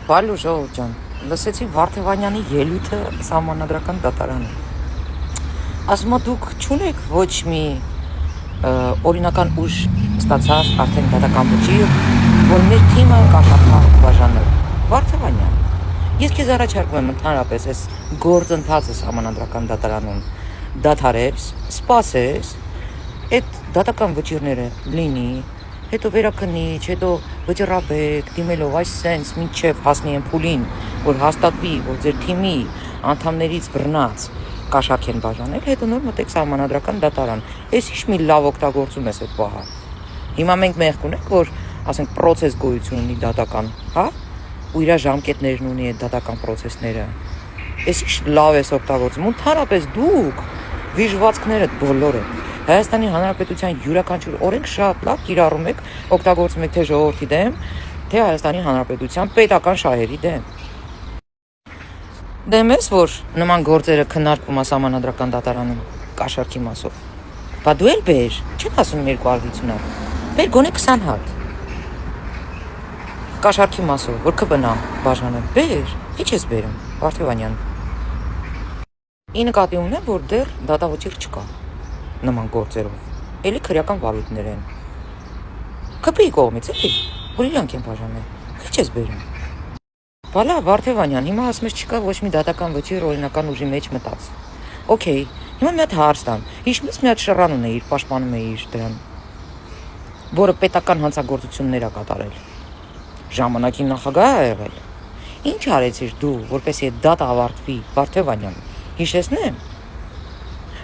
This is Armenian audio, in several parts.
Բալու ժողով ջան, լսեցի Վարդևանյանի ելույթը սահմանադրական դատարանում։ Ասում եմ դուք չունեք ոչ մի օրինական ուժ ստացած արդեն դատական ոճի, որ մեր թիմը կաշառքա բաժանել։ Վարդևանյան, ես քեզ առաջարկում եմ ընդհանրապես այս գործընթացը սահմանադրական դատարանում դադարել, սպասես, այդ դատական վճիռները լինի, հետո վերաքննիչ, հետո վճռաբեկ, դիմելով այս սենց մինչև հասնի են փուլին, որ հաստատվի, որ ձեր թիմի անդամներից բռնած կաշառք են բաժանել, հետո նոր մտեք սահմանադրական դատարան։ Էս ինչ մի լավ օգտագործում ես այդ բահը։ Հիմա մենք մեղք ունենք, որ ասենք process գոյություն ունի դատական, հա? Ու իր ժամկետներն ունի այդ դատական process-ները։ Էս ինչ լավ ես օգտագործում։ Ընդհանրապես դուք վիժվածքներդ բոլորը Հայաստանի Հանրապետության յուրաքանչյուր օրենք շատ լավ կիրառում եք, օգտագործում եք թե ժողովրդի դեմ, թե Հայաստանի Հանրապետության պետական շահերի դեմ։ Դեմ ես, որ նման գործերը քննարկվում է սահմանադրական դատարանում կաշառքի մասով։ Բա դու էլ բեր, չեմ ասում 250 հատ, բեր գոնե 20 հատ։ Կաշառքի մասով, որ ԿԲՆ բաժանել, բեր, ի՞նչ ես բերում, Վարդևանյան։ Ի նկատի ունեմ, որ դեռ դատավճիռ չկա նման գործերով, էլի քրեական վարույթներ են։ ԿՊ-ի կողմից էլի, որ իրանք են բաժանել, ի՞նչ ես բերում։ Բալա Վարդևանյան, հիմա ասում ես չկա ոչ մի դատական վճիռ օրինական ուժի մեջ մտած։ Okay, հիմա մի հատ հարց տամ։ Հիշում ես մի հատ շռան ունեիր, պաշտպանում էիր դրան, որը պետական հանցագործություններ ա կատարել։ Ժամանակի նախագահ ա եղել։ Ինչ արեցիր դու, որպեսզի այդ դատը ավարտվի, Վարդևանյան։ Հիշեցնեմ։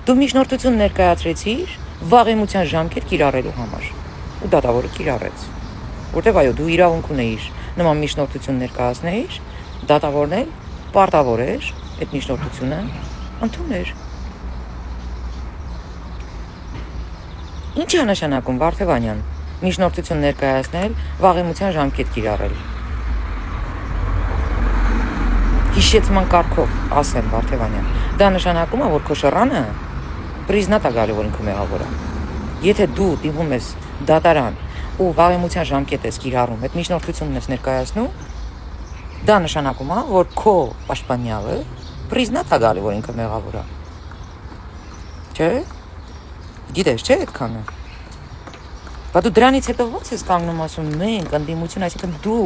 Դու միջնորդություն ներկայացրեցիր վաղեմության ժամկետ կիրառելու համար։ Ու դատավորը կիրառեց։ Որտեվ այո, դու իրավունք ունեիր նման միջնորդություն ներկայացնեիր, դատավորն էլ պարտավոր էր այդ միջնորդությունը ընդունել։ Ինչ է նշանակում, Վարդևանյան, միջնորդություն ներկայացնել, վաղեմության ժամկետ կիրառել։ Հիշեցման կարգով ասեմ, Վարդևանյան, դա նշանակում է, որ քո շռանը պրիզնատ է գալու, որ ինքը մեղավոր է։ Եթե դու դիմում ես դատարան ու վաղեմության ժամկետ ես կիրառում, այդ միջնորդությունն ես ներկայացնում, դա նշանակում է, որ քո պաշտպանյալը պրիզնատ է գալու, որ ինքը մեղավոր է։ Չէ՞։ Գիտես, չէ՞ այդքանը։ Բա դու դրանից հետո ո՞նց ես կանգնում ասում մենք ընդդիմություն, այսինքն դու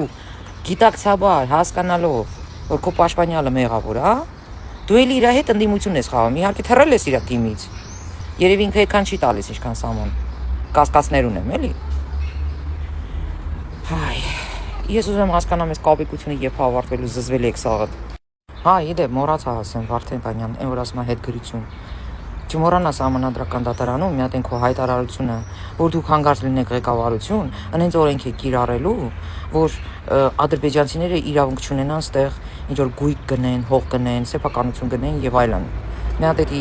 գիտակցաբար հասկանալով, որ քո պաշտպանյալը մեղավոր է, դու էլ իր հետ ընդդիմություն ես խաղում, իհարկե թռել ես իր թիմից։ Երևի ինքը այդքան չի տալիս, ինչքան սամոն։ Կասկածներ ունեմ, էլի։ Հայ, ես ուզում եմ հասկանամ այս կապիկությունը երբ ավարտվելու զզվել եք սաղդ։ Հա, իդե մոռացա ասեմ, Վարդևանյան, այն որ ասում է հետգրություն։ Չմոռանա սահմանադրական դատարանում մի հատ են քո հայտարարությունը, որ դուք հանգարց լինեք ղեկավարություն, այնց օրենք եք կիրառելու, որ ադրբեջանցիները իրավունք չունենան ստեղ ինչ որ գույք գնեն, հող գնեն, սեփականություն գնեն եւ այլն։ Մի հատ էդի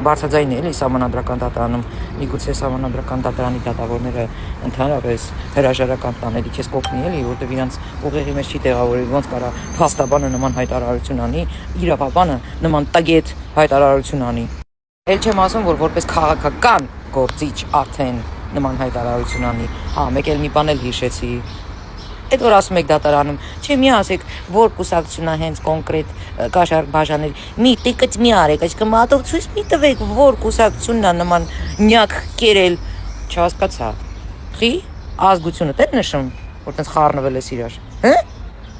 բարձրաձայն էլի սահմանադրական դատարանում, միգուցե սահմանադրական դատարանի դատավորները ընդհանրապես հրաժարական տանելի քեզ կօգնի էլի, որտեղ իրանց ուղեղի մեջ չի տեղավորի, ոնց կարա փաստաբանը նման հայտարարություն անի, իրավաբանը նման տագետ հայտարարություն անի։ Էլ չեմ ասում, որ որպես քաղաքական գործիչ արդեն նման հայտարարություն անի։ Հա, մեկ էլ մի բան էլ հիշեցի։ Այդ որ ասում եք դատարանում, չէ՞ մի ասեք, որ կուսակցությունն է հենց կոնկրետ կաշառք բաժանել։ Մի տիկից մի արեք, այսինքն մատով ցույց մի տվեք, որ կուսակցությունն է նման նյակ կերել, չհասկացա։ Խի ազգությունը դե նշում, որ տես խառնվել ես իրար։ Հը՞։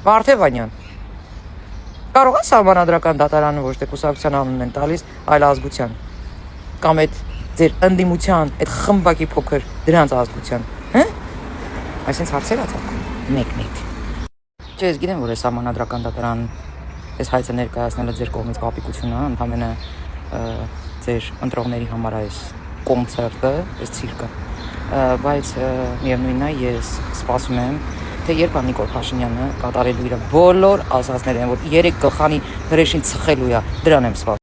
Վարդևանյան։ Կարող է սահմանադրական դատարանը ոչ թե կուսակցության անունն են տալիս, այլ ազգության։ Կամ այդ ձեր ընդդիմության, այդ խմբակի փոքր դրանց ազգության, հը՞։ Այսինքն հարցեր ա ցակում, մեկ։ Չէ, ես գիտեմ, որ այս սահմանադրական դատարան այս հայցը ներկայացնելը ձեր կողմից կապիկություն է, ընդհանրապես ձեր ընտրողների համար այս կոնցերտը, այս ցիրկը, բայց միևնույնն է, ես սպասում եմ, թե երբ Նիկոլ Փաշինյանը կատարելու իր բոլոր ասածները, որ 3 գլխանի հրեշին ծխելու է, դրան եմ սպասում։